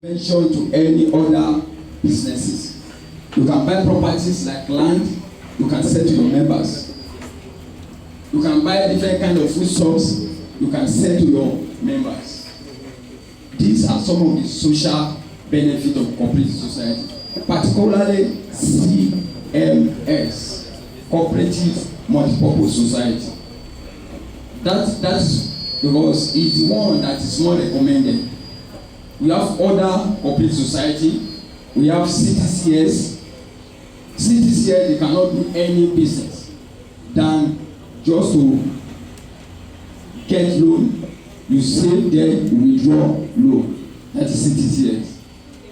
Mention to any other businesses. You can buy properties like land, you can sell to your members. You can buy different kind of food source, you can sell to your members. These are some of the social benefits of cooperative society, particularly CMS, Cooperative Multipurpose Society. That's because it's the one that is more recommended. We have other cooperative society, we have CTCS. CTCS, they cannot do any business than just to get loan, you save there, you withdraw loan. That is CTCS.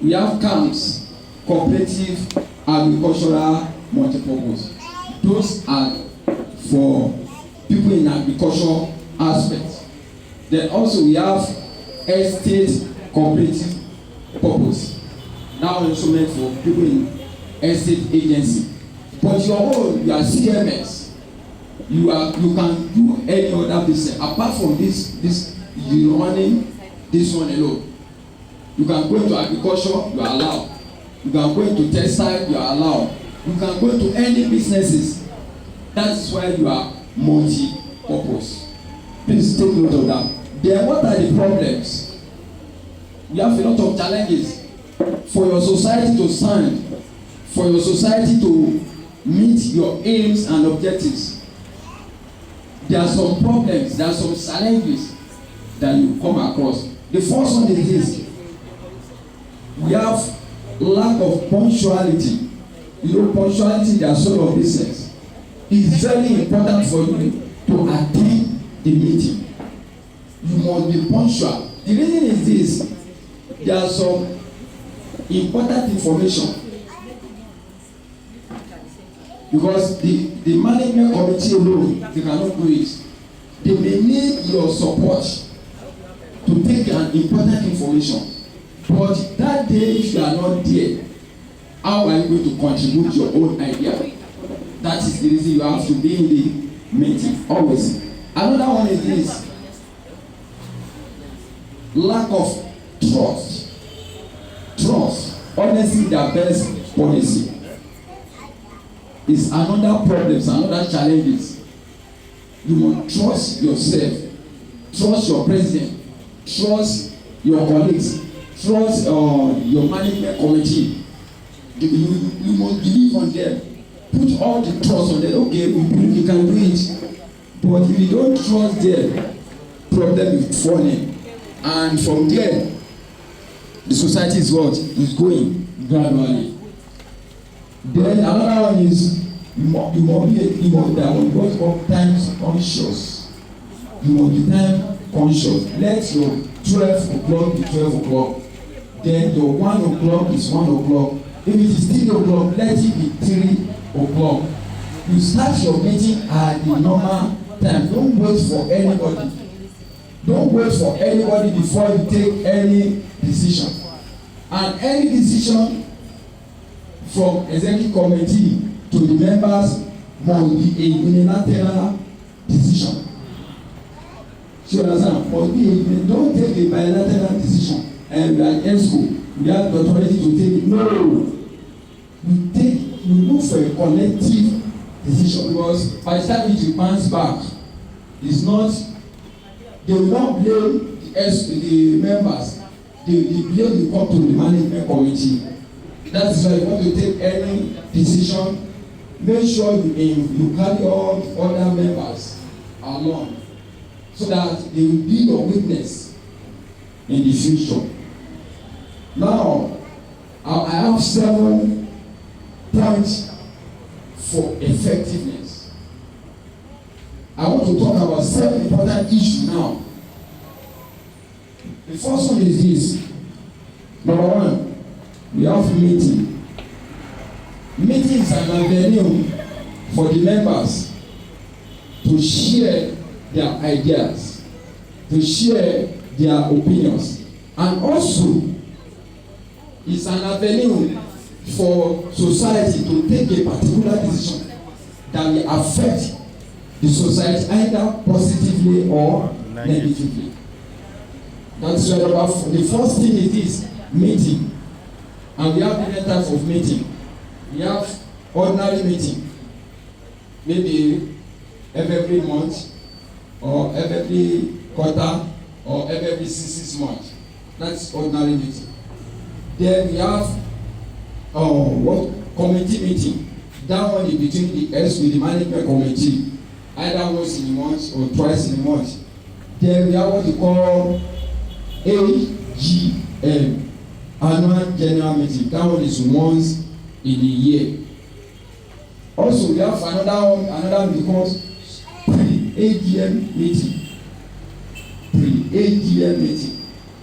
We have CAMS, Cooperative Agricultural Multipurpose. Those are for people in agricultural aspect. Then also we have estate cooperative purpose. That one also meant for people in estate agency. But your own, you are CMS. You can do any other business apart from this you running this one alone. You can go into agriculture, you are allowed. You can go into textile, you are allowed. You can go into any businesses. That is why you are multi-purpose. Please take note of that. Then what are the problems? We have a lot of challenges for your society to stand, for your society to meet your aims and objectives. There are some problems, there are some challenges that you come across. The first one is this: we have lack of punctuality. You know, punctuality in the sort of business is very important for you to attend the meeting. You must be punctual. The reason is this: there are some important information because the management committee alone, they cannot do it. They may need your support to take an important information, but that day if you are not there, how are you going to contribute your own idea? That is the reason you have to be in the meeting always. Another one is this: lack of trust. Honestly, the best policy is another problem, another challenges. You must trust yourself, trust your president, trust your colleagues, trust your management committee. You must believe on them. Put all the trust on them. Okay, we believe you can do it. But if you don't trust them, problem is falling. And from there, the society is what? Is going gradually. Then another one is you must be what's called time conscious. You must be time conscious. Let your 12 o'clock be 12 o'clock. Then your 1 o'clock is 1 o'clock. If it is 3 o'clock, let it be 3 o'clock. You start your meeting at the normal time. Don't wait for anybody. Don't wait for anybody before you take any decision. And any decision from executive committee to the members must be a unilateral decision. You understand? Must be don't take a bilateral decision. And we are in ESCO, we have the authority to take it. No, you look for a collective decision, because by the time it bounce back, it's not. They will not blame the members. The blame will come to the management committee. That is why you want to take any decision, make sure you carry all other members along, so that they will be your witness in the future. Now, I have 7 points for effectiveness. I want to talk about 7 important issues now. The first one is this. Number 1, we have meeting. Meeting is an avenue for the members to share their ideas, to share their opinions, and also it's an avenue for society to take a particular decision that will affect the society either positively or negatively. That's why the first thing is this: meeting, and we have different types of meeting. We have ordinary meeting, maybe every month, or every quarter, or every 6 months. That's ordinary meeting. Then we have what committee meeting. That one is between the S with the management committee, either once in a month or twice in a month. Then we have what we call AGM, annual general meeting. That one is once in a year. Also, we have another because pre-AGM meeting. Pre-AGM meeting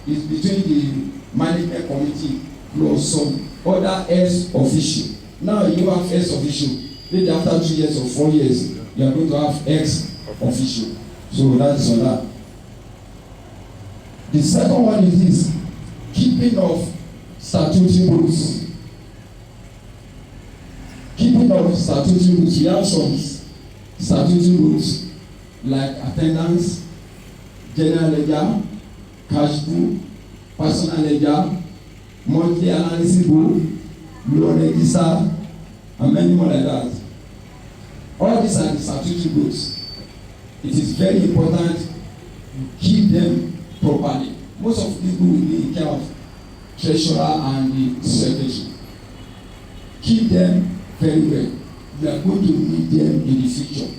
is between the management committee plus some other S official. Now you have S official. Maybe after 2 years or 4 years, you are going to have X official. So that is on that. The second one is this: keeping of statutory rules. Keeping of statutory rules. We have some statutory rules like attendance, general ledger, cash book, personal ledger, monthly analysis book, loan register, and many more like that. All these are the statutory rules. It is very important to keep them properly. Most of the people will be in care of treasurer and the secretary. Keep them very well. You are going to need them in the future.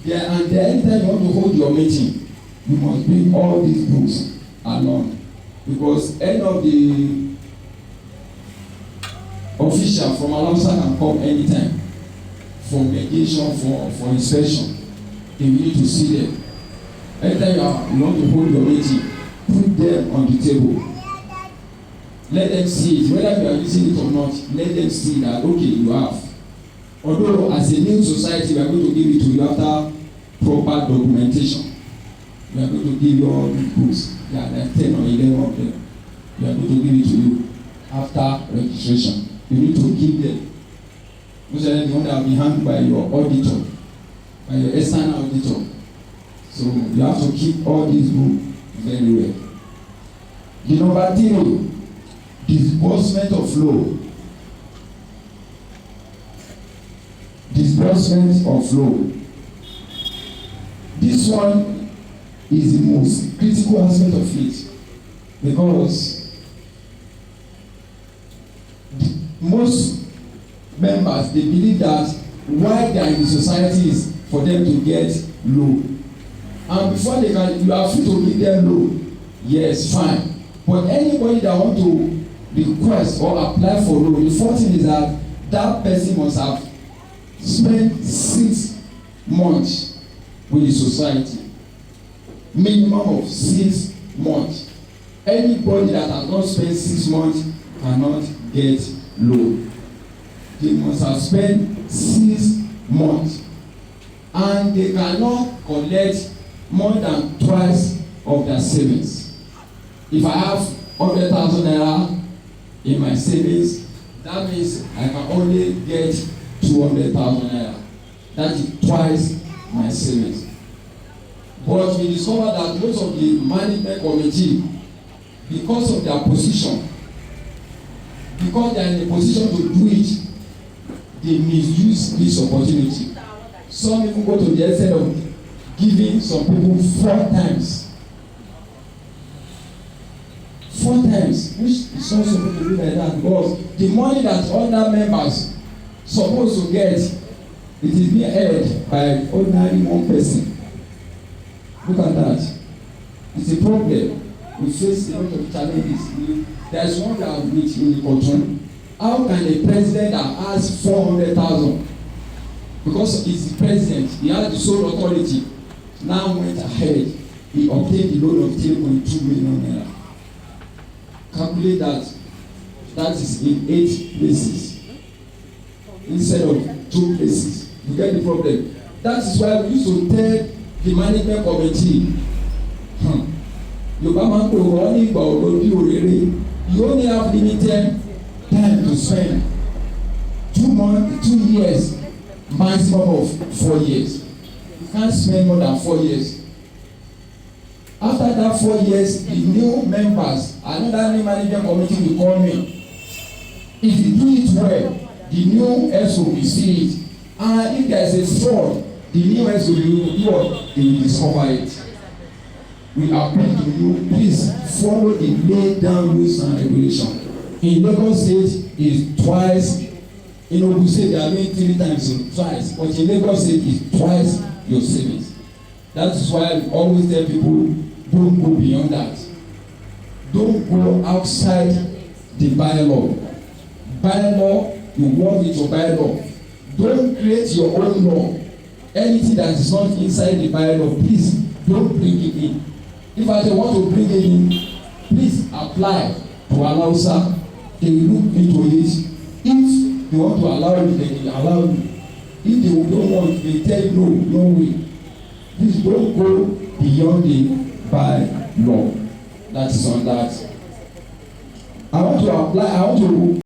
Anytime you want to hold your meeting, you must bring all these books along, because any of the official from Alausa can come anytime for mediation, for inspection. They will need to see them. Anytime you want to hold your meeting, put them on the table. Let them see it, whether you are using it or not. Let them see that okay, you have. Although as a new society, we are going to give it to you after proper documentation. We are going to give you all the books. There are like 10 or 11 of them. We are going to give it to you after registration. You need to keep them. Most of them that will be handled by your auditor, by your external auditor. So you have to keep all these books very well. The number 3, disbursement of loan. Disbursement of loan. This one is the most critical aspect of it, because most members, they believe that why they are in the society is for them to get loan, and before they can, you are free to give them loan. Yes, fine, but anybody that want to request or apply for loan, the first thing is that that person must have spent 6 months with the society, minimum of 6 months. Anybody that has not spent 6 months cannot get loan. They must have spent 6 months, and they cannot collect more than twice of their savings. If I have 100,000 naira in my savings, that means I can only get 200,000 naira. That is twice my savings. But we discover that most of the management committee, because of their position, because they are in a position to do it, they misuse this opportunity. Some even go to the extent of giving some people 4 times. 4 times, which is not supposed to be like that, because the money that other members supposed to get, it is being held by ordinary one person. Look at that. It's a problem. We face a lot of challenges. There is one that we in the control. How can a president that has 400,000, because he's the president, he has the sole authority, now went ahead, he obtained the loan of 3.2 million naira. Calculate that. That is in 8 places instead of 2 places. You get the problem. That is why we used to tell the management committee, you only have limited time to spend. 2 months, 2 years, maximum of 4 years. You can't spend more than 4 years. After that 4 years, the new members, another new management committee will come in. If you do it well, the new S will see it. And if there is a fraud, the new S will do what? They will discover it. We appeal to you, please follow the laid down rules and regulations. In Lagos State is twice. In Ogun State they are doing 3 times, so twice. But in Lagos State is twice your savings. That is why we always tell people, don't go beyond that. Don't go outside the bylaw. Bylaw, you work with your bylaw. Don't create your own law. Anything that is not inside the bylaw, please don't bring it in. If I want to bring it in, please apply to Alausa. They will look into it. If they want to allow you, they will allow you. If they don't want, they tell you no, no way. Please don't go beyond the bylaw. That is on that. I want to apply. I want to